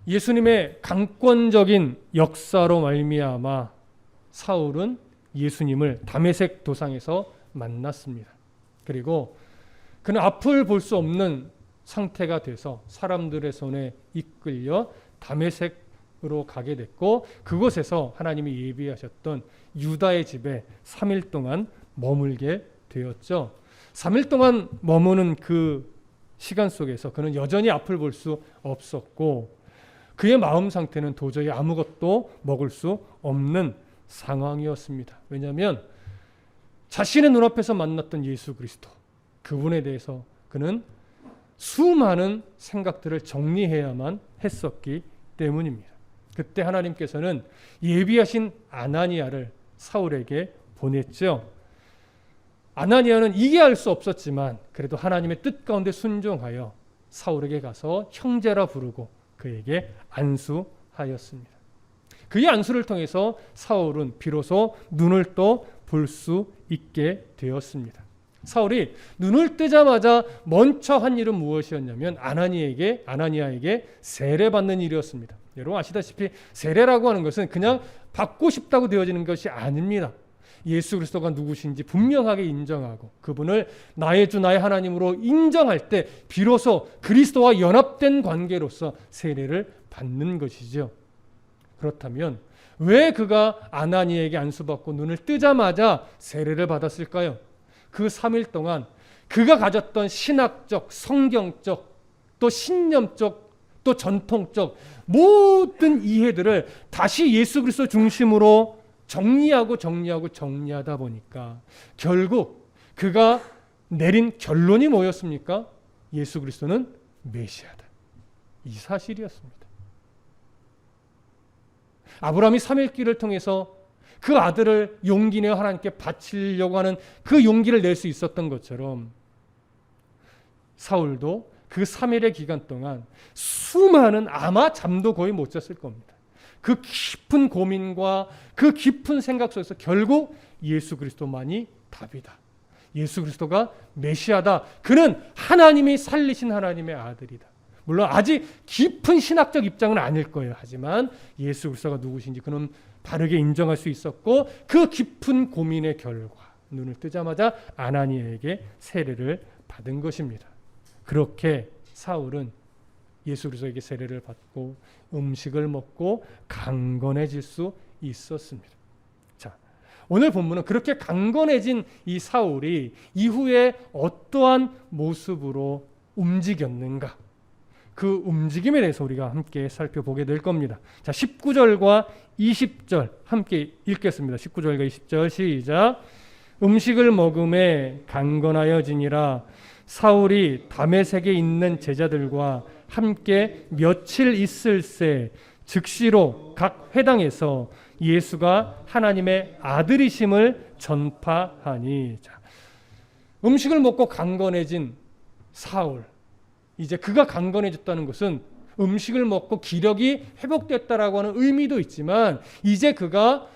예수님의 강권적인 역사로 말미암아 사울은 예수님을 다메섹 도상에서 만났습니다. 그리고 그는 앞을 볼 수 없는 상태가 돼서 사람들의 손에 이끌려 다메섹으로 가게 됐고, 그곳에서 하나님이 예비하셨던 유다의 집에 3일 동안 머물게 되었죠. 3일 동안 머무는 그 시간 속에서 그는 여전히 앞을 볼 수 없었고, 그의 마음 상태는 도저히 아무것도 먹을 수 없는 상황이었습니다. 왜냐하면 자신의 눈앞에서 만났던 예수 그리스도, 그분에 대해서 그는 수많은 생각들을 정리해야만 했었기 때문입니다. 그때 하나님께서는 예비하신 아나니아를 사울에게 보냈죠. 아나니아는 이해할 수 없었지만 그래도 하나님의 뜻 가운데 순종하여 사울에게 가서 형제라 부르고 그에게 안수하였습니다. 그의 안수를 통해서 사울은 비로소 눈을 또 볼 수 있게 되었습니다. 사울이 눈을 뜨자마자 먼저 한 일은 무엇이었냐면 아나니아에게 세례받는 일이었습니다. 여러분 아시다시피 세례라고 하는 것은 그냥 받고 싶다고 되어지는 것이 아닙니다. 예수 그리스도가 누구신지 분명하게 인정하고 그분을 나의 주 나의 하나님으로 인정할 때 비로소 그리스도와 연합된 관계로서 세례를 받는 것이죠. 그렇다면 왜 그가 아나니아에게 안수받고 눈을 뜨자마자 세례를 받았을까요? 그 3일 동안 그가 가졌던 신학적, 성경적, 또 신념적, 또 전통적 모든 이해들을 다시 예수 그리스도 중심으로 정리하다 보니까 결국 그가 내린 결론이 뭐였습니까? 예수 그리스도는 메시아다. 이 사실이었습니다. 아브라함이 3일 길을 통해서 그 아들을 용기 내어 하나님께 바치려고 하는 그 용기를 낼 수 있었던 것처럼 사울도 그 3일의 기간 동안 수많은 아마 잠도 거의 못 잤을 겁니다. 그 깊은 고민과 그 깊은 생각 속에서 결국 예수 그리스도만이 답이다. 예수 그리스도가 메시아다. 그는 하나님이 살리신 하나님의 아들이다. 물론 아직 깊은 신학적 입장은 아닐 거예요. 하지만 예수 그리스도가 누구신지 그는 바르게 인정할 수 있었고 그 깊은 고민의 결과 눈을 뜨자마자 아나니아에게 세례를 받은 것입니다. 그렇게 사울은 예수 그리스도에게 세례를 받고 음식을 먹고 강건해질 수 있었습니다. 자, 오늘 본문은 그렇게 강건해진 이 사울이 이후에 어떠한 모습으로 움직였는가? 그 움직임에 대해서 우리가 함께 살펴보게 될 겁니다. 자, 19절과 20절 함께 읽겠습니다. 19절과 20절 시작. 음식을 먹음에 강건하여지니라. 사울이 다메섹에 있는 제자들과 함께 며칠 있을새 즉시로 각 회당에서 예수가 하나님의 아들이심을 전파하니. 자, 음식을 먹고 강건해진 사울. 이제 그가 강건해졌다는 것은 음식을 먹고 기력이 회복됐다라고 하는 의미도 있지만 이제 그가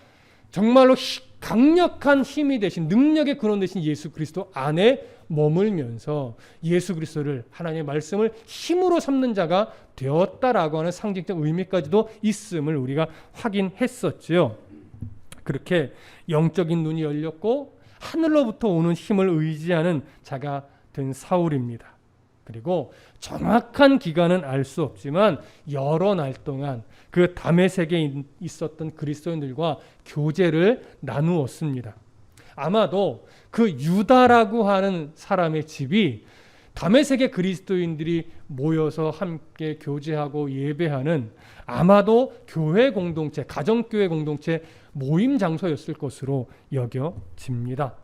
정말로 강력한 힘이 되신 능력의 근원 되신 예수 그리스도 안에 머물면서 예수 그리스도를 하나님의 말씀을 힘으로 삼는 자가 되었다라고 하는 상징적 의미까지도 있음을 우리가 확인했었죠. 그렇게 영적인 눈이 열렸고 하늘로부터 오는 힘을 의지하는 자가 된 사울입니다. 그리고 정확한 기간은 알 수 없지만 여러 날 동안 그 다메섹에 있었던 그리스도인들과 교제를 나누었습니다. 아마도 그 유다라고 하는 사람의 집이 다메섹의 그리스도인들이 모여서 함께 교제하고 예배하는 아마도 교회 공동체, 가정교회 공동체 모임 장소였을 것으로 여겨집니다.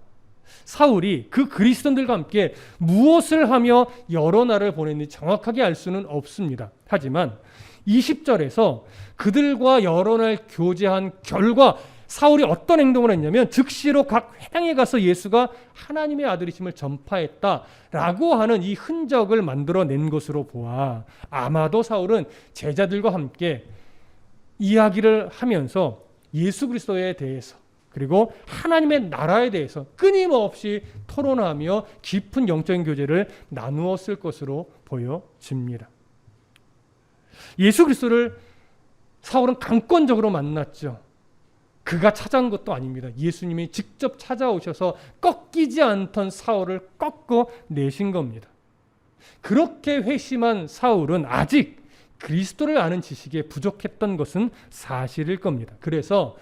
사울이 그 그리스도인들과 함께 무엇을 하며 여러 날을 보냈는지 정확하게 알 수는 없습니다. 하지만 20절에서 그들과 여러 날 교제한 결과 사울이 어떤 행동을 했냐면 즉시로 각 회당에 가서 예수가 하나님의 아들이심을 전파했다라고 하는 이 흔적을 만들어낸 것으로 보아 아마도 사울은 제자들과 함께 이야기를 하면서 예수 그리스도에 대해서 그리고 하나님의 나라에 대해서 끊임없이 토론하며 깊은 영적인 교제를 나누었을 것으로 보여집니다. 예수 그리스도를 사울은 강권적으로 만났죠. 그가 찾아온 것도 아닙니다. 예수님이 직접 찾아오셔서 꺾이지 않던 사울을 꺾어 내신 겁니다. 그렇게 회심한 사울은 아직 그리스도를 아는 지식에 부족했던 것은 사실일 겁니다. 그래서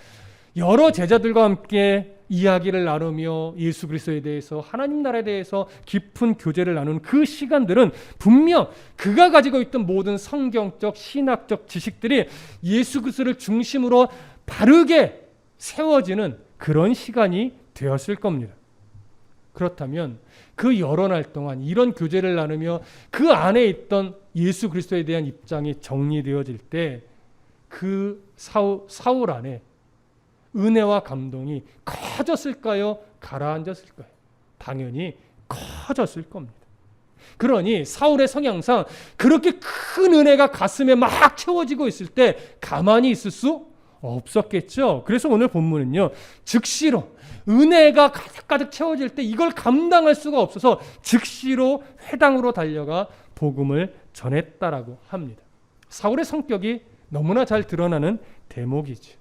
여러 제자들과 함께 이야기를 나누며 예수 그리스도에 대해서, 하나님 나라에 대해서 깊은 교제를 나누는 그 시간들은 분명 그가 가지고 있던 모든 성경적, 신학적 지식들이 예수 그리스도를 중심으로 바르게 세워지는 그런 시간이 되었을 겁니다. 그렇다면 그 여러 날 동안 이런 교제를 나누며 그 안에 있던 예수 그리스도에 대한 입장이 정리되어질 때 그 사울 안에 은혜와 감동이 커졌을까요? 가라앉았을까요? 당연히 커졌을 겁니다. 그러니 사울의 성향상 그렇게 큰 은혜가 가슴에 막 채워지고 있을 때 가만히 있을 수 없었겠죠. 그래서 오늘 본문은요, 즉시로 은혜가 가득가득 채워질 때 이걸 감당할 수가 없어서 즉시로 회당으로 달려가 복음을 전했다라고 합니다. 사울의 성격이 너무나 잘 드러나는 대목이죠.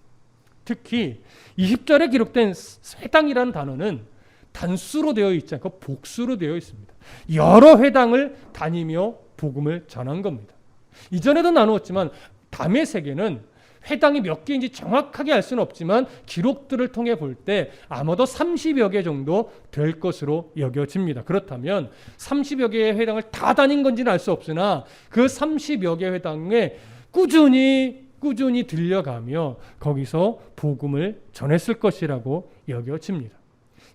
특히 20절에 기록된 회당이라는 단어는 단수로 되어 있지 않고 복수로 되어 있습니다. 여러 회당을 다니며 복음을 전한 겁니다. 이전에도 나누었지만 다메섹에는 회당이 몇 개인지 정확하게 알 수는 없지만 기록들을 통해 볼 때 아마도 30여 개 정도 될 것으로 여겨집니다. 그렇다면 30여 개의 회당을 다 다닌 건지는 알 수 없으나 그 30여 개 회당에 꾸준히 들려가며 거기서 복음을 전했을 것이라고 여겨집니다.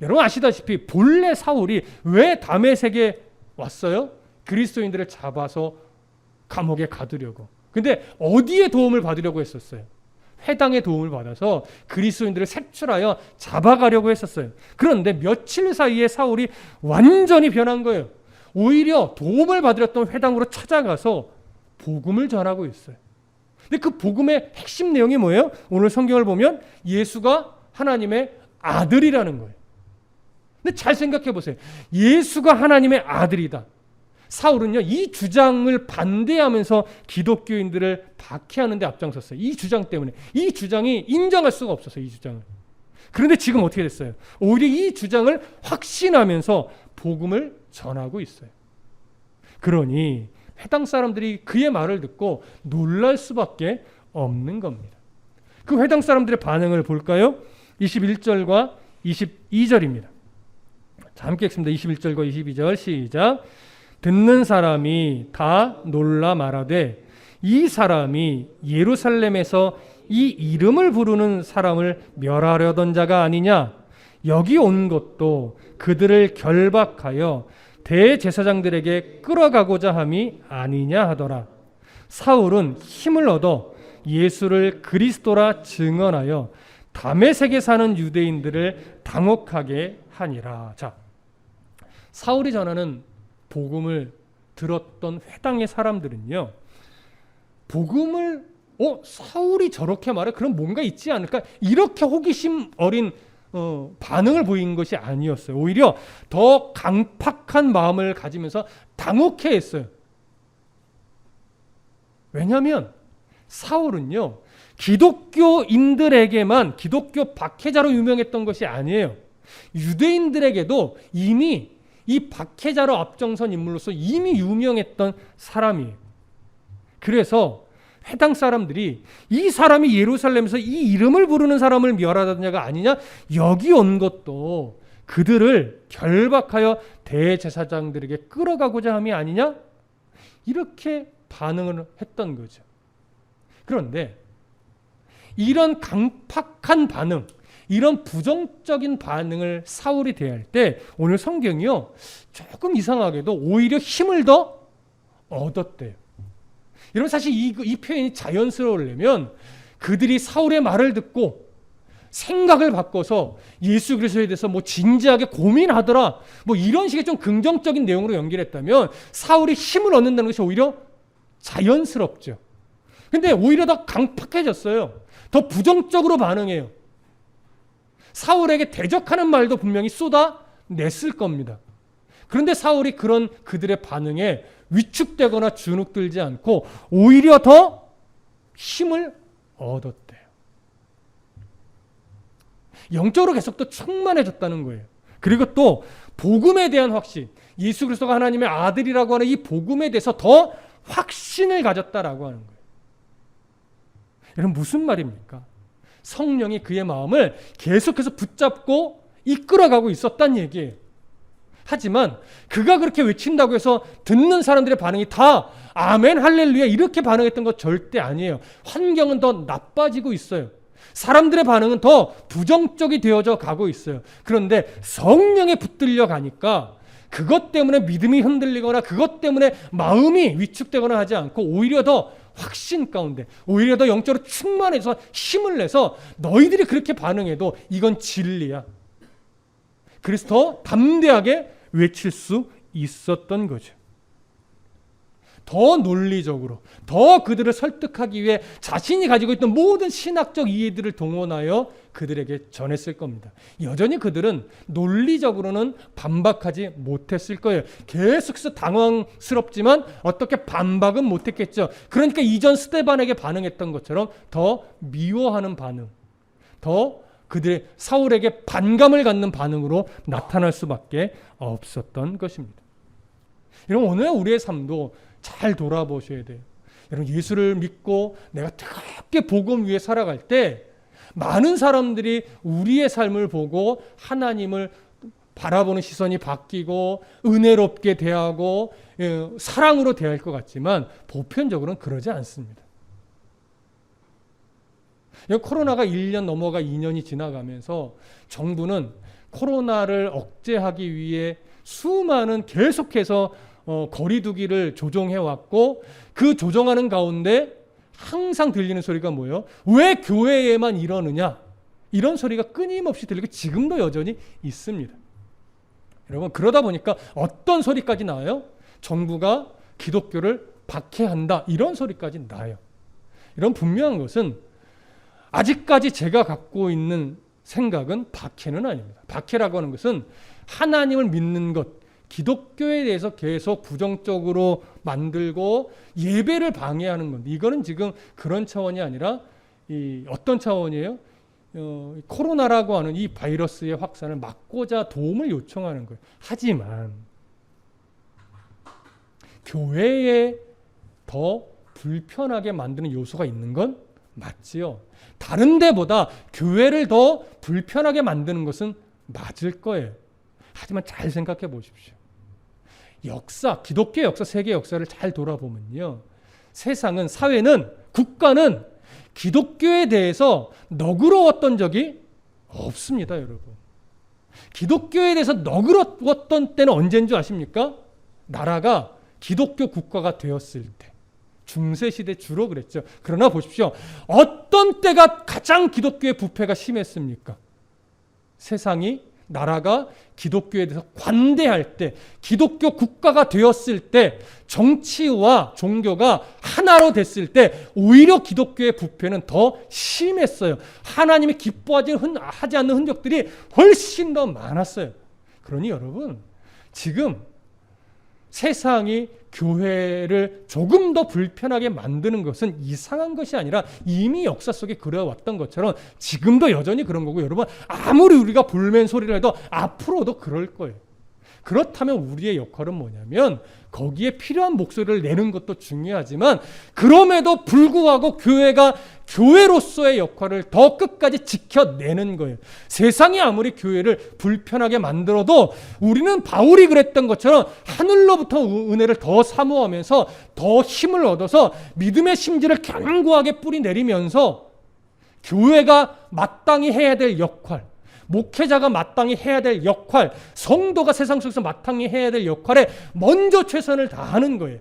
여러분 아시다시피 본래 사울이 왜 다메섹에 왔어요? 그리스도인들을 잡아서 감옥에 가두려고. 근데 어디에 도움을 받으려고 했었어요? 회당의 도움을 받아서 그리스도인들을 색출하여 잡아가려고 했었어요. 그런데 며칠 사이에 사울이 완전히 변한 거예요. 오히려 도움을 받으렸던 회당으로 찾아가서 복음을 전하고 있어요. 근데 그 복음의 핵심 내용이 뭐예요? 오늘 성경을 보면 예수가 하나님의 아들이라는 거예요. 근데 잘 생각해 보세요. 예수가 하나님의 아들이다. 사울은요, 이 주장을 반대하면서 기독교인들을 박해하는 데 앞장섰어요. 이 주장 때문에. 이 주장이 인정할 수가 없었어요, 이 주장을. 그런데 지금 어떻게 됐어요? 오히려 이 주장을 확신하면서 복음을 전하고 있어요. 그러니 회당 사람들이 그의 말을 듣고 놀랄 수밖에 없는 겁니다. 그 회당 사람들의 반응을 볼까요? 21절과 22절입니다. 자, 함께 읽습니다. 21절과 22절 시작. 듣는 사람이 다 놀라 말하되 이 사람이 예루살렘에서 이 이름을 부르는 사람을 멸하려던 자가 아니냐? 여기 온 것도 그들을 결박하여 대제사장들에게 끌어가고자 함이 아니냐 하더라. 사울은 힘을 얻어 예수를 그리스도라 증언하여 다메섹에 사는 유대인들을 당혹하게 하니라. 자, 사울이 전하는 복음을 들었던 회당의 사람들은요, 복음을 사울이 저렇게 말해? 그럼 뭔가 있지 않을까? 이렇게 호기심 어린 반응을 보인 것이 아니었어요. 오히려 더 강팍한 마음을 가지면서 당혹해했어요. 왜냐하면 사울은요, 기독교인들에게만 기독교 박해자로 유명했던 것이 아니에요. 유대인들에게도 이미 이 박해자로 앞장선 인물로서 이미 유명했던 사람이에요. 그래서 회당 사람들이 이 사람이 예루살렘에서 이 이름을 부르는 사람을 멸하던 자가 아니냐? 여기 온 것도 그들을 결박하여 대제사장들에게 끌어가고자 함이 아니냐? 이렇게 반응을 했던 거죠. 그런데 이런 강팍한 반응, 이런 부정적인 반응을 사울이 대할 때 오늘 성경이요, 조금 이상하게도 오히려 힘을 더 얻었대요. 여러분 사실 이 표현이 자연스러우려면 그들이 사울의 말을 듣고 생각을 바꿔서 예수 그리스도에 대해서 뭐 진지하게 고민하더라, 뭐 이런 식의 좀 긍정적인 내용으로 연결했다면 사울이 힘을 얻는다는 것이 오히려 자연스럽죠. 근데 오히려 더 강팍해졌어요. 더 부정적으로 반응해요. 사울에게 대적하는 말도 분명히 쏟아냈을 겁니다. 그런데 사울이 그런 그들의 반응에 위축되거나 주눅들지 않고 오히려 더 힘을 얻었대요. 영적으로 계속 또 충만해졌다는 거예요. 그리고 또 복음에 대한 확신, 예수 그리스도가 하나님의 아들이라고 하는 이 복음에 대해서 더 확신을 가졌다라고 하는 거예요. 여러분 무슨 말입니까? 성령이 그의 마음을 계속해서 붙잡고 이끌어가고 있었단 얘기예요. 하지만 그가 그렇게 외친다고 해서 듣는 사람들의 반응이 다 아멘 할렐루야 이렇게 반응했던 것 절대 아니에요. 환경은 더 나빠지고 있어요. 사람들의 반응은 더 부정적이 되어져 가고 있어요. 그런데 성령에 붙들려 가니까 그것 때문에 믿음이 흔들리거나 그것 때문에 마음이 위축되거나 하지 않고 오히려 더 확신 가운데, 오히려 더 영적으로 충만해서 힘을 내서 너희들이 그렇게 반응해도 이건 진리야. 그래서 더 담대하게 외칠 수 있었던 거죠. 더 논리적으로, 더 그들을 설득하기 위해 자신이 가지고 있던 모든 신학적 이해들을 동원하여 그들에게 전했을 겁니다. 여전히 그들은 논리적으로는 반박하지 못했을 거예요. 계속해서 당황스럽지만 어떻게 반박은 못했겠죠. 그러니까 이전 스데반에게 반응했던 것처럼 더 미워하는 반응, 더 그들의 사울에게 반감을 갖는 반응으로 나타날 수밖에 없었던 것입니다. 여러분 오늘 우리의 삶도 잘 돌아보셔야 돼요. 여러분 예수를 믿고 내가 뜨겁게 복음 위에 살아갈 때 많은 사람들이 우리의 삶을 보고 하나님을 바라보는 시선이 바뀌고 은혜롭게 대하고 사랑으로 대할 것 같지만 보편적으로는 그러지 않습니다. 코로나가 1년 넘어가 2년이 지나가면서 정부는 코로나를 억제하기 위해 수많은 계속해서 거리두기를 조정해왔고 그 조정하는 가운데 항상 들리는 소리가 뭐예요? 왜 교회에만 이러느냐? 이런 소리가 끊임없이 들리고 지금도 여전히 있습니다. 여러분 그러다 보니까 어떤 소리까지 나와요? 정부가 기독교를 박해한다 이런 소리까지 나요. 이런 분명한 것은 아직까지 제가 갖고 있는 생각은 박해는 아닙니다. 박해라고 하는 것은 하나님을 믿는 것, 기독교에 대해서 계속 부정적으로 만들고 예배를 방해하는 것. 이거는 지금 그런 차원이 아니라 어떤 차원이에요? 코로나라고 하는 이 바이러스의 확산을 막고자 도움을 요청하는 거예요. 하지만 교회에 더 불편하게 만드는 요소가 있는 건 맞지요. 다른 데보다 교회를 더 불편하게 만드는 것은 맞을 거예요. 하지만 잘 생각해 보십시오. 역사, 기독교 역사, 세계 역사를 잘 돌아보면요. 세상은, 사회는, 국가는 기독교에 대해서 너그러웠던 적이 없습니다, 여러분. 기독교에 대해서 너그러웠던 때는 언제인 줄 아십니까? 나라가 기독교 국가가 되었을 때. 중세시대 주로 그랬죠. 그러나 보십시오. 어떤 때가 가장 기독교의 부패가 심했습니까? 세상이 나라가 기독교에 대해서 관대할 때, 기독교 국가가 되었을 때, 정치와 종교가 하나로 됐을 때 오히려 기독교의 부패는 더 심했어요. 하나님이 기뻐하지 않는 흔적들이 훨씬 더 많았어요. 그러니 여러분, 지금 세상이 교회를 조금 더 불편하게 만드는 것은 이상한 것이 아니라 이미 역사 속에 그려왔던 것처럼 지금도 여전히 그런 거고, 여러분 아무리 우리가 불면 소리를 해도 앞으로도 그럴 거예요. 그렇다면 우리의 역할은 뭐냐면 거기에 필요한 목소리를 내는 것도 중요하지만 그럼에도 불구하고 교회가 교회로서의 역할을 더 끝까지 지켜내는 거예요. 세상이 아무리 교회를 불편하게 만들어도 우리는 바울이 그랬던 것처럼 하늘로부터 은혜를 더 사모하면서 더 힘을 얻어서 믿음의 심지를 견고하게 뿌리내리면서 교회가 마땅히 해야 될 역할, 목회자가 마땅히 해야 될 역할, 성도가 세상 속에서 마땅히 해야 될 역할에 먼저 최선을 다하는 거예요.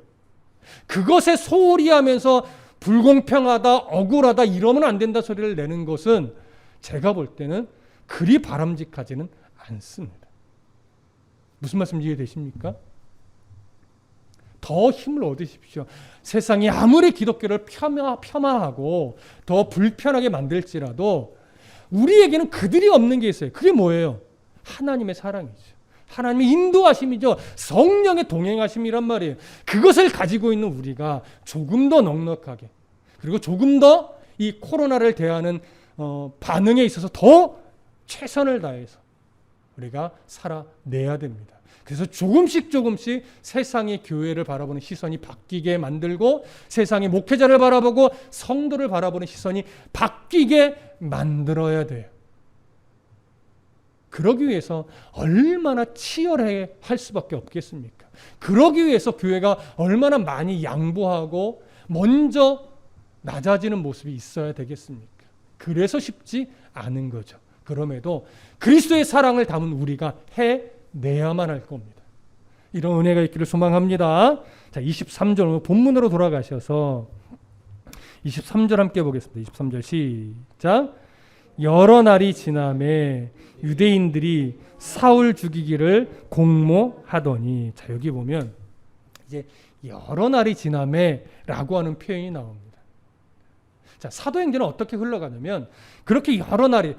그것에 소홀히 하면서 불공평하다, 억울하다, 이러면 안 된다 소리를 내는 것은 제가 볼 때는 그리 바람직하지는 않습니다. 무슨 말씀 이해되십니까? 더 힘을 얻으십시오. 세상이 아무리 기독교를 폄하하고 더 불편하게 만들지라도 우리에게는 그들이 없는 게 있어요. 그게 뭐예요? 하나님의 사랑이죠. 하나님의 인도하심이죠. 성령의 동행하심이란 말이에요. 그것을 가지고 있는 우리가 조금 더 넉넉하게, 그리고 조금 더 이 코로나를 대하는 반응에 있어서 더 최선을 다해서 우리가 살아내야 됩니다. 그래서 조금씩 세상의 교회를 바라보는 시선이 바뀌게 만들고, 세상의 목회자를 바라보고 성도를 바라보는 시선이 바뀌게 만들어야 돼요. 그러기 위해서 얼마나 치열해 할 수밖에 없겠습니까? 그러기 위해서 교회가 얼마나 많이 양보하고 먼저 낮아지는 모습이 있어야 되겠습니까? 그래서 쉽지 않은 거죠. 그럼에도 그리스도의 사랑을 담은 우리가 해내야만 할 겁니다. 이런 은혜가 있기를 소망합니다. 자, 23절 본문으로 돌아가셔서 23절 함께 보겠습니다. 23절 시작. 여러 날이 지남에 유대인들이 사울 죽이기를 공모하더니, 자, 여기 보면 이제 여러 날이 지남에라고 하는 표현이 나옵니다. 자, 사도행전은 어떻게 흘러가냐면, 그렇게 여러 날이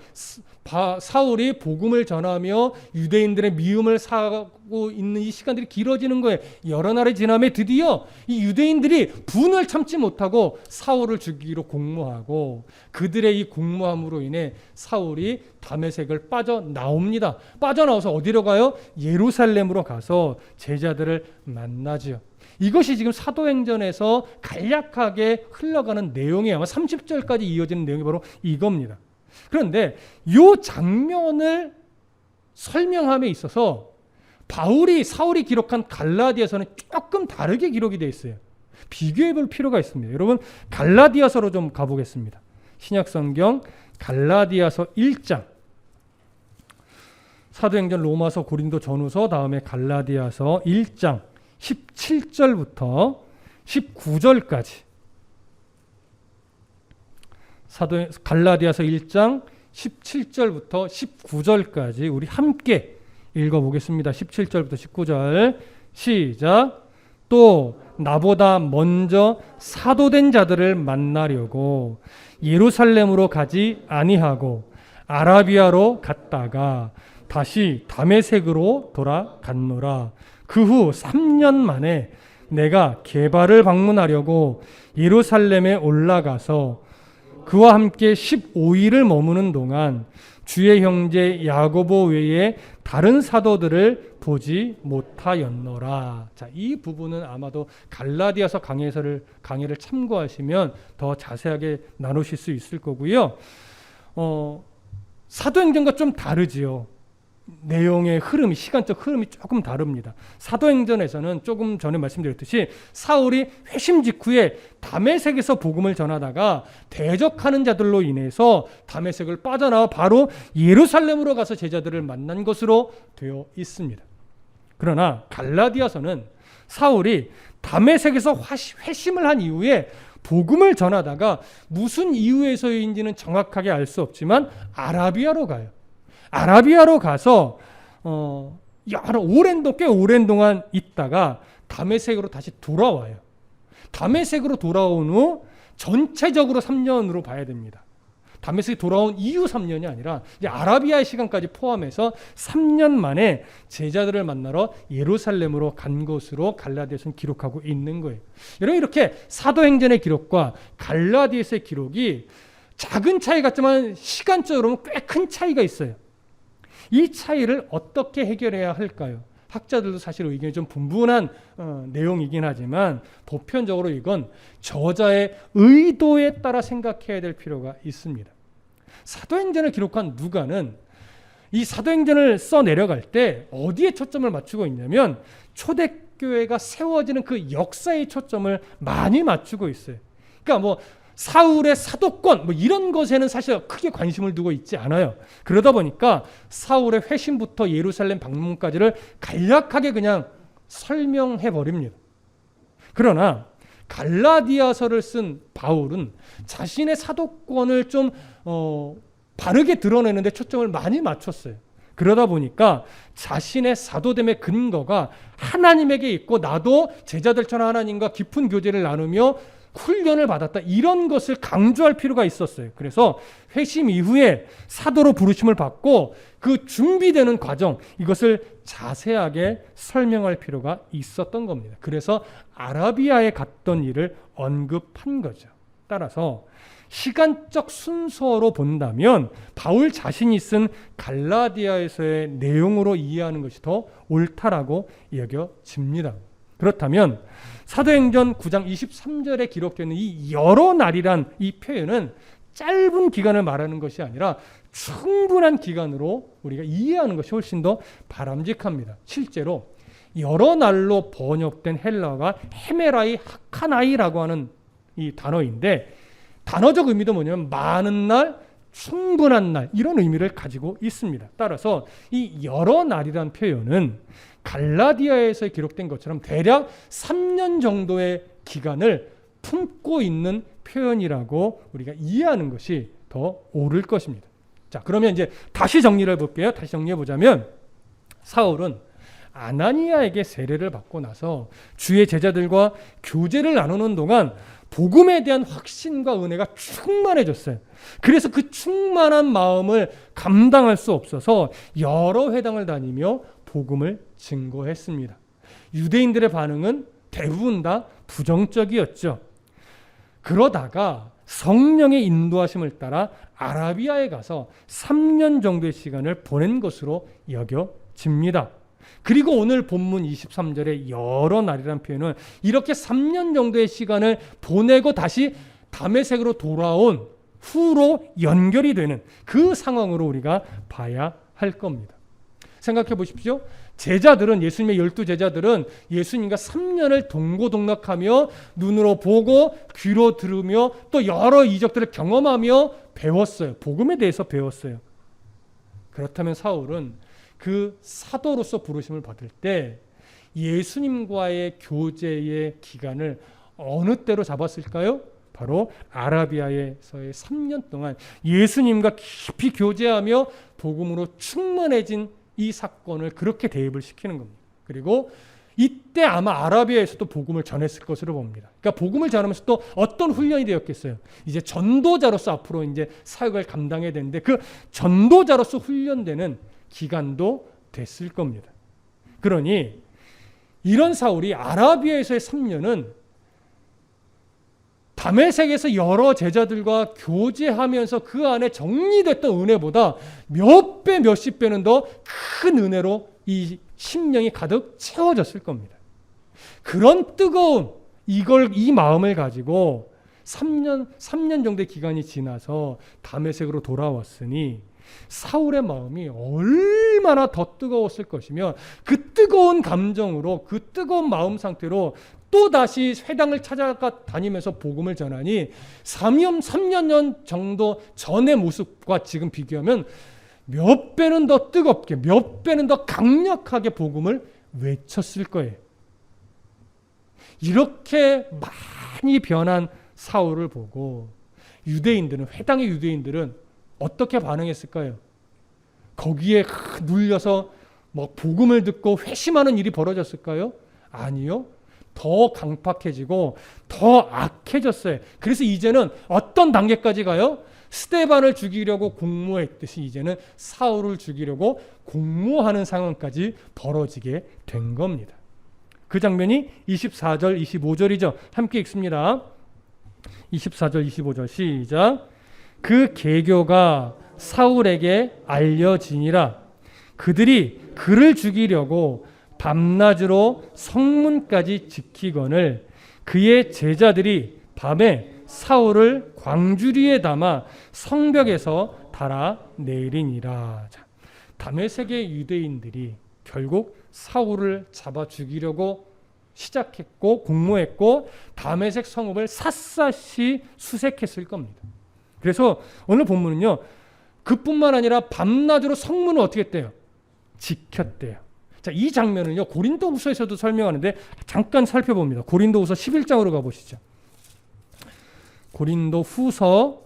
사울이 복음을 전하며 유대인들의 미움을 사고 있는 이 시간들이 길어지는 거예요. 여러 날이 지남에 드디어 이 유대인들이 분을 참지 못하고 사울을 죽이기로 공모하고, 그들의 이 공모함으로 인해 사울이 다메섹을 빠져나옵니다. 빠져나와서 어디로 가요? 예루살렘으로 가서 제자들을 만나죠. 이것이 지금 사도행전에서 간략하게 흘러가는 내용이에요. 아마 30절까지 이어지는 내용이 바로 이겁니다. 그런데 이 장면을 설명함에 있어서 사울이 기록한 갈라디아서는 조금 다르게 기록이 되어 있어요. 비교해 볼 필요가 있습니다. 여러분, 갈라디아서로 좀 가보겠습니다. 신약성경 갈라디아서 1장, 사도행전, 로마서, 고린도 전후서, 다음에 갈라디아서 1장 17절부터 19절까지, 갈라디아서 1장 17절부터 19절까지 우리 함께 읽어보겠습니다. 17절부터 19절 시작. 또 나보다 먼저 사도된 자들을 만나려고 예루살렘으로 가지 아니하고 아라비아로 갔다가 다시 다메섹으로 돌아갔노라. 그 후 3년 만에 내가 게바를 방문하려고 예루살렘에 올라가서 그와 함께 15일을 머무는 동안 주의 형제 야고보 외에 다른 사도들을 보지 못하였노라. 자, 이 부분은 아마도 갈라디아서 강해를 참고하시면 더 자세하게 나누실 수 있을 거고요. 사도행전과 좀 다르지요. 내용의 흐름이, 시간적 흐름이 조금 다릅니다. 사도행전에서는 조금 전에 말씀드렸듯이 사울이 회심 직후에 다메섹에서 복음을 전하다가 대적하는 자들로 인해서 다메섹을 빠져나와 바로 예루살렘으로 가서 제자들을 만난 것으로 되어 있습니다. 그러나 갈라디아서는 사울이 다메섹에서 회심을 한 이후에 복음을 전하다가 무슨 이유에서인지는 정확하게 알 수 없지만 아라비아로 가요. 아라비아로 가서 꽤 오랜 동안 있다가 다메섹으로 다시 돌아와요. 다메섹으로 돌아온 후 전체적으로 3년으로 봐야 됩니다. 다메섹에 돌아온 이후 3년이 아니라 이제 아라비아의 시간까지 포함해서 3년 만에 제자들을 만나러 예루살렘으로 간 것으로 갈라디아서는 기록하고 있는 거예요. 여러분, 이렇게 사도행전의 기록과 갈라디아서의 기록이 작은 차이 같지만 시간적으로는 꽤 큰 차이가 있어요. 이 차이를 어떻게 해결해야 할까요? 학자들도 사실 의견이 좀 분분한 내용이긴 하지만 보편적으로 이건 저자의 의도에 따라 생각해야 될 필요가 있습니다. 사도행전을 기록한 누가는 이 사도행전을 써 내려갈 때 어디에 초점을 맞추고 있냐면 초대교회가 세워지는 그 역사에 초점을 많이 맞추고 있어요. 그러니까 뭐 사울의 사도권 이런 것에는 사실 크게 관심을 두고 있지 않아요. 그러다 보니까 사울의 회심부터 예루살렘 방문까지를 간략하게 그냥 설명해 버립니다. 그러나 갈라디아서를 쓴 바울은 자신의 사도권을 좀 바르게 드러내는데 초점을 많이 맞췄어요. 그러다 보니까 자신의 사도됨의 근거가 하나님에게 있고 나도 제자들처럼 하나님과 깊은 교제를 나누며 훈련을 받았다. 이런 것을 강조할 필요가 있었어요. 그래서 회심 이후에 사도로 부르심을 받고 그 준비되는 과정, 이것을 자세하게 설명할 필요가 있었던 겁니다. 그래서 아라비아에 갔던 일을 언급한 거죠. 따라서 시간적 순서로 본다면 바울 자신이 쓴 갈라디아에서의 내용으로 이해하는 것이 더 옳다라고 여겨집니다. 그렇다면 사도행전 9장 23절에 기록되어 있는 이 여러 날이란 이 표현은 짧은 기간을 말하는 것이 아니라 충분한 기간으로 우리가 이해하는 것이 훨씬 더 바람직합니다. 실제로 여러 날로 번역된 헬라어가 헤메라이 하카나이라고 하는 이 단어인데, 단어적 의미도 뭐냐면 많은 날, 충분한 날, 이런 의미를 가지고 있습니다. 따라서 이 여러 날이란 표현은 갈라디아에서 기록된 것처럼 대략 3년 정도의 기간을 품고 있는 표현이라고 우리가 이해하는 것이 더 옳을 것입니다. 자, 그러면 이제 다시 정리를 해볼게요. 다시 정리해 보자면, 사울은 아나니아에게 세례를 받고 나서 주의 제자들과 교제를 나누는 동안 복음에 대한 확신과 은혜가 충만해졌어요. 그래서 그 충만한 마음을 감당할 수 없어서 여러 회당을 다니며 복음을 증거했습니다. 유대인들의 반응은 대부분 다 부정적이었죠. 그러다가 성령의 인도하심을 따라 아라비아에 가서 3년 정도의 시간을 보낸 것으로 여겨집니다. 그리고 오늘 본문 23절의 여러 날이라는 표현은 이렇게 3년 정도의 시간을 보내고 다시 다메섹으로 돌아온 후로 연결이 되는 그 상황으로 우리가 봐야 할 겁니다. 생각해 보십시오. 제자들은, 예수님의 12제자들은 예수님과 3년을 동고동락하며 눈으로 보고 귀로 들으며 또 여러 이적들을 경험하며 배웠어요. 복음에 대해서 배웠어요. 그렇다면 사울은 그 사도로서 부르심을 받을 때 예수님과의 교제의 기간을 어느 때로 잡았을까요? 바로 아라비아에서의 3년 동안 예수님과 깊이 교제하며 복음으로 충만해진 이 사건을 그렇게 대입을 시키는 겁니다. 그리고 이때 아마 아라비아에서도 복음을 전했을 것으로 봅니다. 그러니까 복음을 전하면서 또 어떤 훈련이 되었겠어요? 이제 전도자로서 앞으로 이제 사역을 감당해야 되는데 그 전도자로서 훈련되는 기간도 됐을 겁니다. 그러니 이런 사울이 아라비아에서의 3년은 다메섹에서 여러 제자들과 교제하면서 그 안에 정리됐던 은혜보다 몇 배, 몇십 배는 더 큰 은혜로 이 심령이 가득 채워졌을 겁니다. 그런 뜨거운 이 마음을 가지고 3년 정도의 기간이 지나서 다메섹으로 돌아왔으니 사울의 마음이 얼마나 더 뜨거웠을 것이며 그 뜨거운 감정으로, 그 뜨거운 마음 상태로 또다시 회당을 찾아가 다니면서 복음을 전하니 3년 정도 전의 모습과 지금 비교하면 몇 배는 더 뜨겁게, 몇 배는 더 강력하게 복음을 외쳤을 거예요. 이렇게 많이 변한 사울을 보고 유대인들은, 회당의 유대인들은 어떻게 반응했을까요? 거기에 눌려서 막 복음을 듣고 회심하는 일이 벌어졌을까요? 아니요. 더 강팍해지고 더 악해졌어요. 그래서 이제는 어떤 단계까지 가요? 스데반을 죽이려고 공모했듯이 이제는 사울을 죽이려고 공모하는 상황까지 벌어지게 된 겁니다. 그 장면이 24절, 25절이죠. 함께 읽습니다. 24절, 25절 시작. 그 계교가 사울에게 알려지니라. 그들이 그를 죽이려고 밤낮으로 성문까지 지키거늘 그의 제자들이 밤에 사울을 광주리에 담아 성벽에서 달아내리니라. 다메섹의 유대인들이 결국 사울을 잡아 죽이려고 시작했고 공모했고 다메섹 성읍을 샅샅이 수색했을 겁니다. 그래서 오늘 본문은요, 그뿐만 아니라 밤낮으로 성문을 어떻게 했대요? 지켰대요. 자, 이 장면은요, 고린도후서에서도 설명하는데 잠깐 살펴봅니다. 고린도후서 11장으로 가보시죠. 고린도후서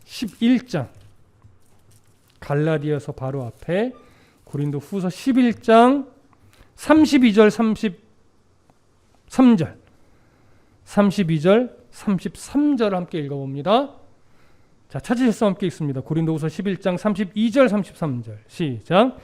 11장, 갈라디아서 바로 앞에 고린도후서 11장 32절 33절 32절 33절을 함께 읽어봅니다. 자, 찾으셔서 함께 읽습니다. 고린도후서 11장 32절 33절 시작.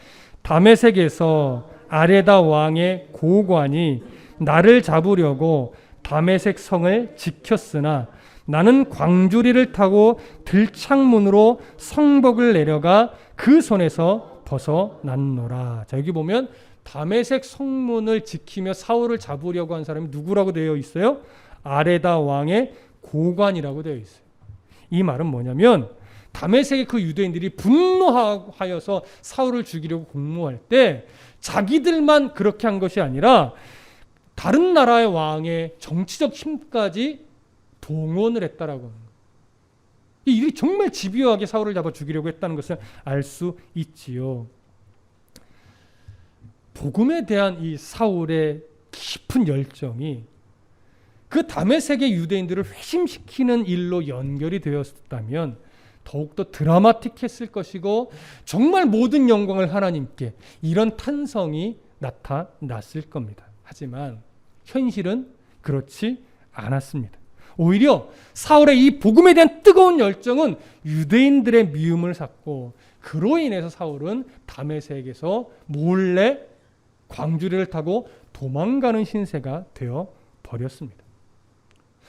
다메섹에서 아레다 왕의 고관이 나를 잡으려고 다메섹 성을 지켰으나 나는 광주리를 타고 들창문으로 성벽을 내려가 그 손에서 벗어났노라. 자, 여기 보면 다메섹 성문을 지키며 사울을 잡으려고 한 사람이 누구라고 되어 있어요? 아레다 왕의 고관이라고 되어 있어요. 이 말은 뭐냐면 다메섹의 그 유대인들이 분노하여서 사울을 죽이려고 공모할 때 자기들만 그렇게 한 것이 아니라 다른 나라의 왕의 정치적 힘까지 동원을 했다라고 하는 거예요. 이 일이 정말 집요하게 사울을 잡아 죽이려고 했다는 것을 알 수 있지요. 복음에 대한 이 사울의 깊은 열정이 그 다메섹의 유대인들을 회심시키는 일로 연결이 되었다면 더욱더 드라마틱했을 것이고 정말 모든 영광을 하나님께, 이런 탄성이 나타났을 겁니다. 하지만 현실은 그렇지 않았습니다. 오히려 사울의 이 복음에 대한 뜨거운 열정은 유대인들의 미움을 샀고, 그로 인해서 사울은 다메섹에서 몰래 광주리를 타고 도망가는 신세가 되어 버렸습니다.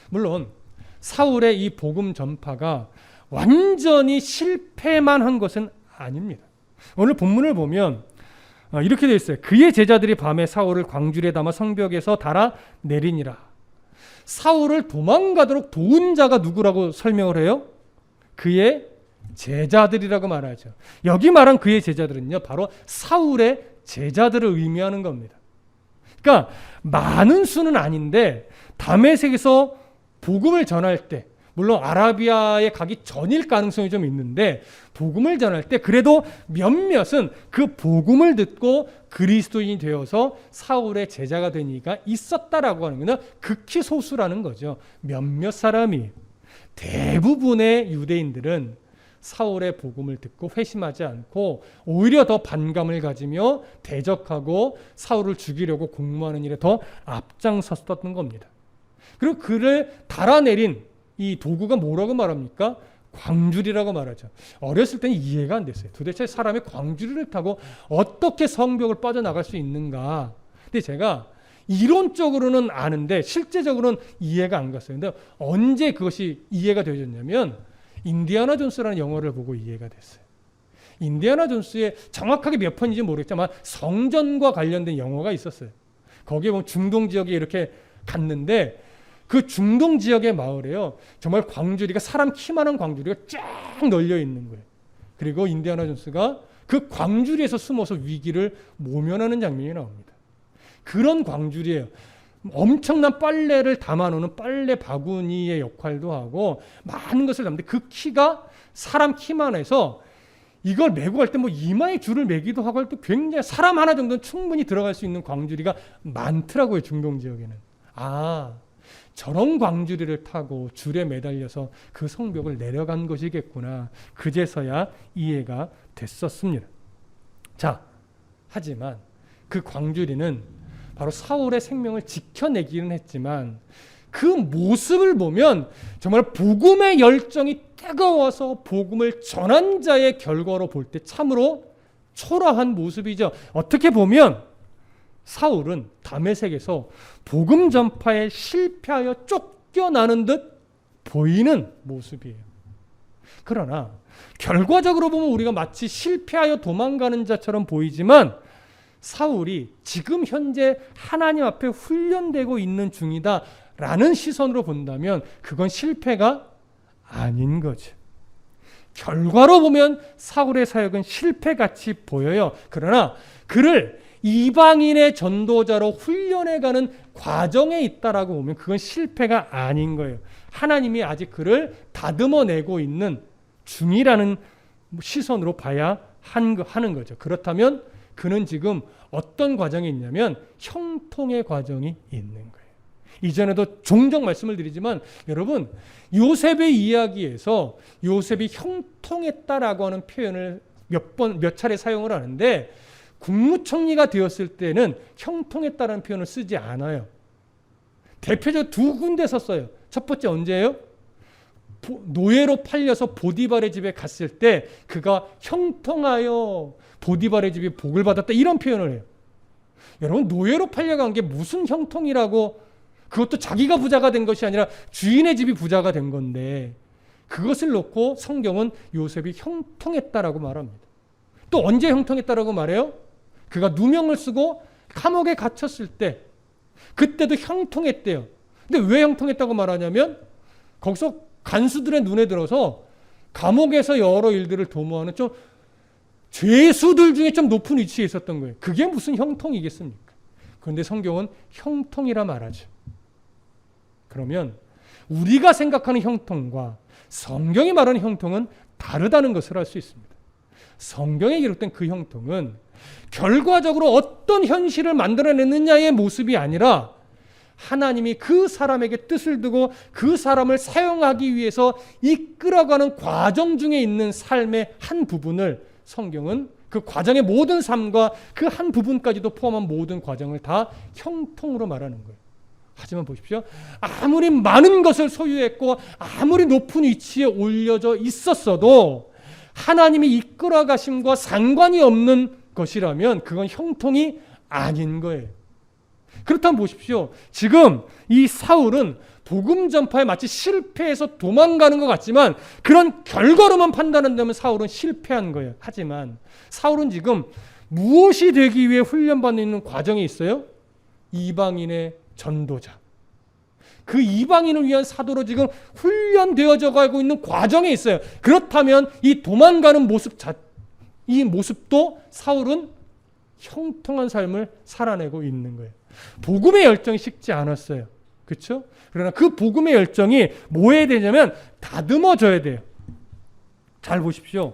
물론 사울의 이 복음 전파가 완전히 실패만 한 것은 아닙니다. 오늘 본문을 보면 이렇게 되어 있어요. 그의 제자들이 밤에 사울을 광주리에 담아 성벽에서 달아 내리니라. 사울을 도망가도록 도운 자가 누구라고 설명을 해요? 그의 제자들이라고 말하죠. 여기 말한 그의 제자들은요, 바로 사울의 제자들을 의미하는 겁니다. 그러니까 많은 수는 아닌데 다메섹에서 복음을 전할 때, 물론 아라비아에 가기 전일 가능성이 좀 있는데 복음을 전할 때 그래도 몇몇은 그 복음을 듣고 그리스도인이 되어서 사울의 제자가 된 이가 있었다라고 하는 것은 극히 소수라는 거죠. 몇몇 사람이. 대부분의 유대인들은 사울의 복음을 듣고 회심하지 않고 오히려 더 반감을 가지며 대적하고 사울을 죽이려고 공모하는 일에 더 앞장섰던 겁니다. 그리고 그를 달아내린 이 도구가 뭐라고 말합니까? 광주리라고 말하죠. 어렸을 때는 이해가 안 됐어요. 도대체 사람이 광주리를 타고 어떻게 성벽을 빠져나갈 수 있는가. 근데 제가 이론적으로는 아는데 실제적으로는 이해가 안 갔어요. 근데 언제 그것이 이해가 되어졌냐면 인디아나 존스라는 영화를 보고 이해가 됐어요. 인디아나 존스의 정확하게 몇 편인지 모르겠지만 성전과 관련된 영화가 있었어요. 거기에 보면 중동 지역에 이렇게 갔는데 그 중동 지역의 마을에요, 정말 광주리가, 사람 키만한 광주리가 쫙 널려 있는 거예요. 그리고 인디아나 존스가 그 광주리에서 숨어서 위기를 모면하는 장면이 나옵니다. 그런 광주리예요. 엄청난 빨래를 담아놓는 빨래 바구니의 역할도 하고 많은 것을 담는데 그 키가 사람 키만 해서 이걸 메고 갈 때 뭐 이마에 줄을 매기도 하고 할 때 굉장히 사람 하나 정도는 충분히 들어갈 수 있는 광주리가 많더라고요. 중동 지역에는. 저런 광주리를 타고 줄에 매달려서 그 성벽을 내려간 것이겠구나. 그제서야 이해가 됐었습니다. 자, 하지만 그 광주리는 바로 사울의 생명을 지켜내기는 했지만 그 모습을 보면 정말 복음의 열정이 뜨거워서 복음을 전한 자의 결과로 볼 때 참으로 초라한 모습이죠. 어떻게 보면 사울은 다메섹에서 복음 전파에 실패하여 쫓겨나는 듯 보이는 모습이에요. 그러나 결과적으로 보면 우리가 마치 실패하여 도망가는 자처럼 보이지만 사울이 지금 현재 하나님 앞에 훈련되고 있는 중이다 라는 시선으로 본다면 그건 실패가 아닌 거죠. 결과로 보면 사울의 사역은 실패같이 보여요. 그러나 그를 이방인의 전도자로 훈련해가는 과정에 있다라고 보면 그건 실패가 아닌 거예요. 하나님이 아직 그를 다듬어내고 있는 중이라는 시선으로 봐야 하는 거죠. 그렇다면 그는 지금 어떤 과정이 있냐면 형통의 과정이 있는 거예요. 이전에도 종종 말씀을 드리지만 여러분, 요셉의 이야기에서 요셉이 형통했다라고 하는 표현을 몇 차례 사용을 하는데 국무총리가 되었을 때는 형통했다라는 표현을 쓰지 않아요. 대표적으로 두 군데 썼어요. 첫 번째 언제예요? 노예로 팔려서 보디발의 집에 갔을 때 그가 형통하여 보디발의 집에 복을 받았다, 이런 표현을 해요. 여러분, 노예로 팔려간 게 무슨 형통이라고, 그것도 자기가 부자가 된 것이 아니라 주인의 집이 부자가 된 건데, 그것을 놓고 성경은 요셉이 형통했다라고 말합니다. 또 언제 형통했다라고 말해요? 그가 누명을 쓰고 감옥에 갇혔을 때, 그때도 형통했대요. 근데 왜 형통했다고 말하냐면 거기서 간수들의 눈에 들어서 감옥에서 여러 일들을 도모하는 좀 죄수들 중에 좀 높은 위치에 있었던 거예요. 그게 무슨 형통이겠습니까? 그런데 성경은 형통이라 말하죠. 그러면 우리가 생각하는 형통과 성경이 말하는 형통은 다르다는 것을 알 수 있습니다. 성경에 기록된 그 형통은 결과적으로 어떤 현실을 만들어내느냐의 모습이 아니라 하나님이 그 사람에게 뜻을 두고 그 사람을 사용하기 위해서 이끌어가는 과정 중에 있는 삶의 한 부분을 성경은 그 과정의 모든 삶과 그 한 부분까지도 포함한 모든 과정을 다 형통으로 말하는 거예요. 하지만 보십시오. 아무리 많은 것을 소유했고 아무리 높은 위치에 올려져 있었어도 하나님이 이끌어 가심과 상관이 없는 것이라면 그건 형통이 아닌 거예요. 그렇다면 보십시오. 지금 이 사울은 복음 전파에 마치 실패해서 도망가는 것 같지만 그런 결과로만 판단한다면 사울은 실패한 거예요. 하지만 사울은 지금 무엇이 되기 위해 훈련받는 있는 과정에 있어요? 이방인의 전도자. 그 이방인을 위한 사도로 지금 훈련되어져 가고 있는 과정에 있어요. 그렇다면 이 도망가는 이 모습도 사울은 형통한 삶을 살아내고 있는 거예요. 복음의 열정이 식지 않았어요. 그렇죠? 그러나 그 복음의 열정이 뭐 해야 되냐면 다듬어져야 돼요. 잘 보십시오.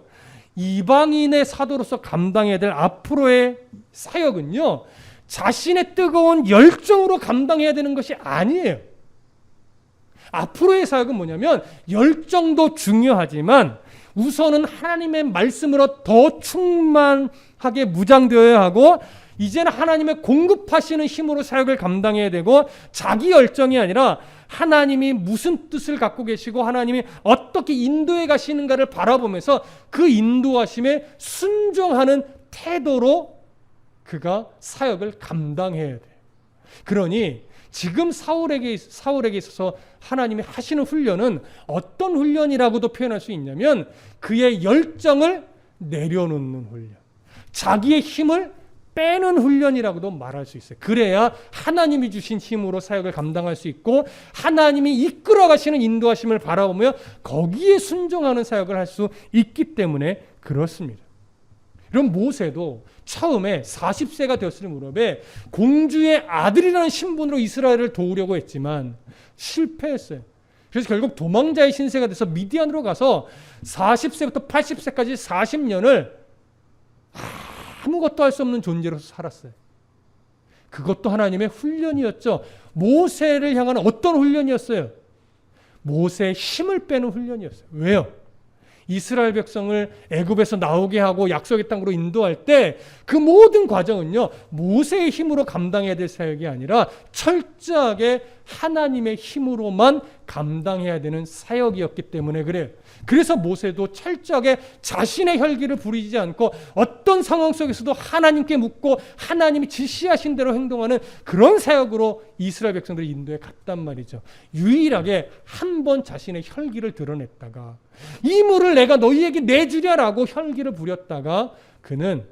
이방인의 사도로서 감당해야 될 앞으로의 사역은요, 자신의 뜨거운 열정으로 감당해야 되는 것이 아니에요. 앞으로의 사역은 뭐냐면 열정도 중요하지만 우선은 하나님의 말씀으로 더 충만하게 무장되어야 하고 이제는 하나님의 공급하시는 힘으로 사역을 감당해야 되고 자기 열정이 아니라 하나님이 무슨 뜻을 갖고 계시고 하나님이 어떻게 인도해 가시는가를 바라보면서 그 인도하심에 순종하는 태도로 그가 사역을 감당해야 돼요. 그러니 지금 사울에게 있어서 하나님이 하시는 훈련은 어떤 훈련이라고도 표현할 수 있냐면 그의 열정을 내려놓는 훈련, 자기의 힘을 빼는 훈련이라고도 말할 수 있어요. 그래야 하나님이 주신 힘으로 사역을 감당할 수 있고 하나님이 이끌어 가시는 인도하심을 바라보며 거기에 순종하는 사역을 할 수 있기 때문에 그렇습니다. 이런 모세도 처음에 40세가 되었을 무렵에 공주의 아들이라는 신분으로 이스라엘을 도우려고 했지만 실패했어요. 그래서 결국 도망자의 신세가 돼서 미디안으로 가서 40세부터 80세까지 40년을 아무것도 할 수 없는 존재로서 살았어요. 그것도 하나님의 훈련이었죠. 모세를 향한 어떤 훈련이었어요? 모세의 힘을 빼는 훈련이었어요. 왜요? 이스라엘 백성을 애굽에서 나오게 하고 약속의 땅으로 인도할 때 그 모든 과정은요, 모세의 힘으로 감당해야 될 사역이 아니라 철저하게 하나님의 힘으로만 감당해야 되는 사역이었기 때문에 그래요. 그래서 모세도 철저하게 자신의 혈기를 부리지 않고 어떤 상황 속에서도 하나님께 묻고 하나님이 지시하신 대로 행동하는 그런 사역으로 이스라엘 백성들을 인도해 갔단 말이죠. 유일하게 한 번 자신의 혈기를 드러냈다가 이 물을 내가 너희에게 내주랴라고 혈기를 부렸다가 그는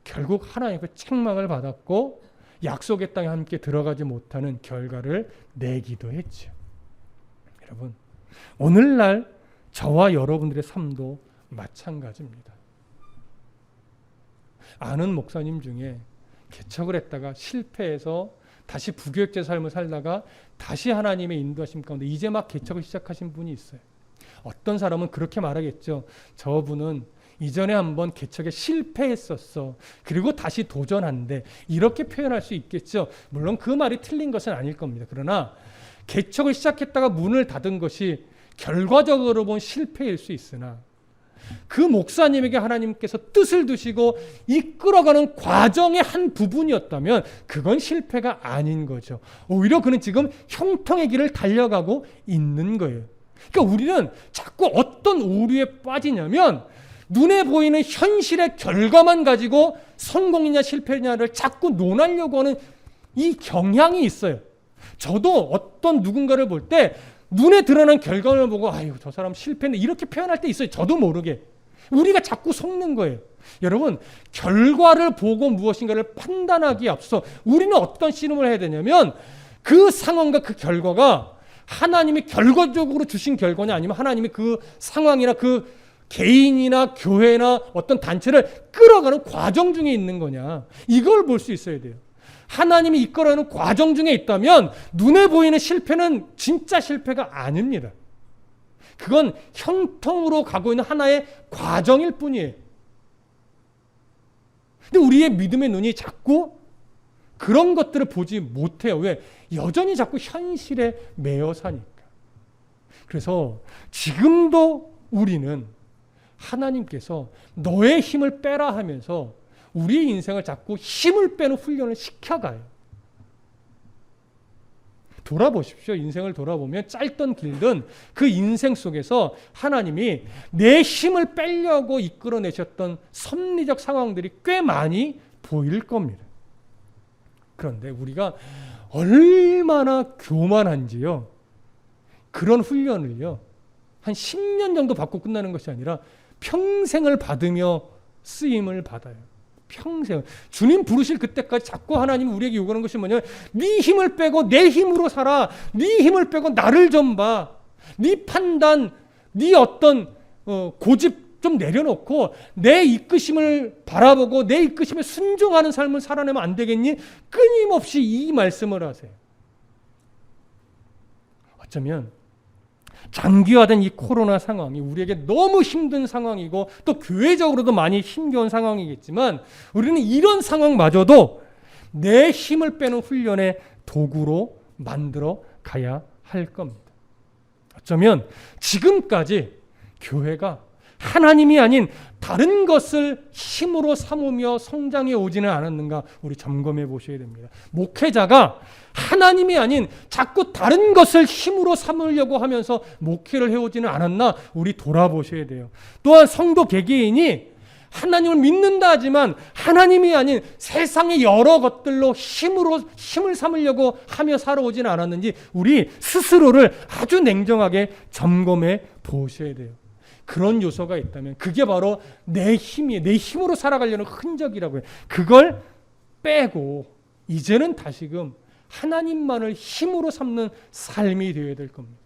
결국 하나님의 책망을 받았고 약속의 땅에 함께 들어가지 못하는 결과를 내기도 했죠. 여러분, 오늘날 저와 여러분들의 삶도 마찬가지입니다. 아는 목사님 중에 개척을 했다가 실패해서 다시 부교육자 삶을 살다가 다시 하나님의 인도하심 가운데 이제 막 개척을 시작하신 분이 있어요. 어떤 사람은 그렇게 말하겠죠. 저분은 이전에 한번 개척에 실패했었어. 그리고 다시 도전한대. 이렇게 표현할 수 있겠죠. 물론 그 말이 틀린 것은 아닐 겁니다. 그러나 개척을 시작했다가 문을 닫은 것이 결과적으로 본 실패일 수 있으나 그 목사님에게 하나님께서 뜻을 두시고 이끌어가는 과정의 한 부분이었다면 그건 실패가 아닌 거죠. 오히려 그는 지금 형통의 길을 달려가고 있는 거예요. 그러니까 우리는 자꾸 어떤 오류에 빠지냐면 눈에 보이는 현실의 결과만 가지고 성공이냐 실패냐를 자꾸 논하려고 하는 이 경향이 있어요. 저도 어떤 누군가를 볼 때 눈에 드러난 결과를 보고 아유 저 사람 실패했네 이렇게 표현할 때 있어요. 저도 모르게. 우리가 자꾸 속는 거예요. 여러분 결과를 보고 무엇인가를 판단하기에 앞서 우리는 어떤 씨름을 해야 되냐면 그 상황과 그 결과가 하나님이 결과적으로 주신 결과냐 아니면 하나님이 그 상황이나 그 개인이나 교회나 어떤 단체를 끌어가는 과정 중에 있는 거냐 이걸 볼 수 있어야 돼요. 하나님이 이끌어가는 과정 중에 있다면 눈에 보이는 실패는 진짜 실패가 아닙니다. 그건 형통으로 가고 있는 하나의 과정일 뿐이에요. 근데 우리의 믿음의 눈이 자꾸 그런 것들을 보지 못해요. 왜? 여전히 자꾸 현실에 매여 사니까. 그래서 지금도 우리는 하나님께서 너의 힘을 빼라 하면서 우리의 인생을 자꾸 힘을 빼는 훈련을 시켜가요. 돌아보십시오. 인생을 돌아보면 짧던 길든 그 인생 속에서 하나님이 내 힘을 빼려고 이끌어내셨던 섭리적 상황들이 꽤 많이 보일 겁니다. 그런데 우리가 얼마나 교만한지요. 그런 훈련을요. 한 10년 정도 받고 끝나는 것이 아니라 평생을 받으며 쓰임을 받아요. 평생. 주님 부르실 그때까지 자꾸 하나님이 우리에게 요구하는 것이 뭐냐면 네 힘을 빼고 내 힘으로 살아. 네 힘을 빼고 나를 좀 봐. 네 판단, 네 어떤 고집 좀 내려놓고 내 이끄심을 바라보고 내 이끄심에 순종하는 삶을 살아내면 안 되겠니? 끊임없이 이 말씀을 하세요. 어쩌면 장기화된 이 코로나 상황이 우리에게 너무 힘든 상황이고 또 교회적으로도 많이 힘겨운 상황이겠지만 우리는 이런 상황마저도 내 힘을 빼는 훈련의 도구로 만들어 가야 할 겁니다. 어쩌면 지금까지 교회가 하나님이 아닌 다른 것을 힘으로 삼으며 성장해 오지는 않았는가 우리 점검해 보셔야 됩니다. 목회자가 하나님이 아닌 자꾸 다른 것을 힘으로 삼으려고 하면서 목회를 해오지는 않았나 우리 돌아보셔야 돼요. 또한 성도 개개인이 하나님을 믿는다 하지만 하나님이 아닌 세상의 여러 것들로 힘을 삼으려고 하며 살아오지는 않았는지 우리 스스로를 아주 냉정하게 점검해 보셔야 돼요. 그런 요소가 있다면 그게 바로 내 힘이에요. 내 힘으로 살아가려는 흔적이라고 해요. 그걸 빼고 이제는 다시금 하나님만을 힘으로 삼는 삶이 되어야 될 겁니다.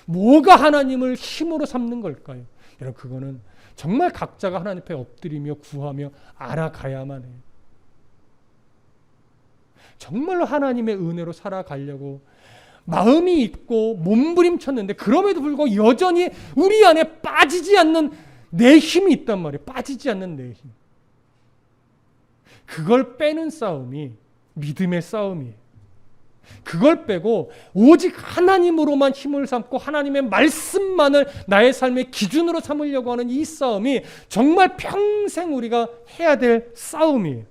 뭐가 하나님을 힘으로 삼는 걸까요? 여러분 그거는 정말 각자가 하나님 앞에 엎드리며 구하며 알아가야만 해요. 정말로 하나님의 은혜로 살아가려고 마음이 있고 몸부림쳤는데 그럼에도 불구하고 여전히 우리 안에 빠지지 않는 내 힘이 있단 말이에요. 빠지지 않는 내 힘. 그걸 빼는 싸움이 믿음의 싸움이에요. 그걸 빼고 오직 하나님으로만 힘을 삼고 하나님의 말씀만을 나의 삶의 기준으로 삼으려고 하는 이 싸움이 정말 평생 우리가 해야 될 싸움이에요.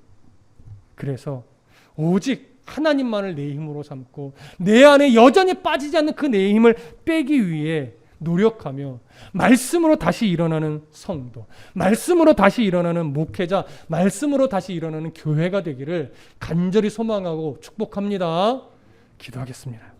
그래서 오직 하나님만을 내 힘으로 삼고 내 안에 여전히 빠지지 않는 그 내 힘을 빼기 위해 노력하며 말씀으로 다시 일어나는 성도, 말씀으로 다시 일어나는 목회자, 말씀으로 다시 일어나는 교회가 되기를 간절히 소망하고 축복합니다. 기도하겠습니다.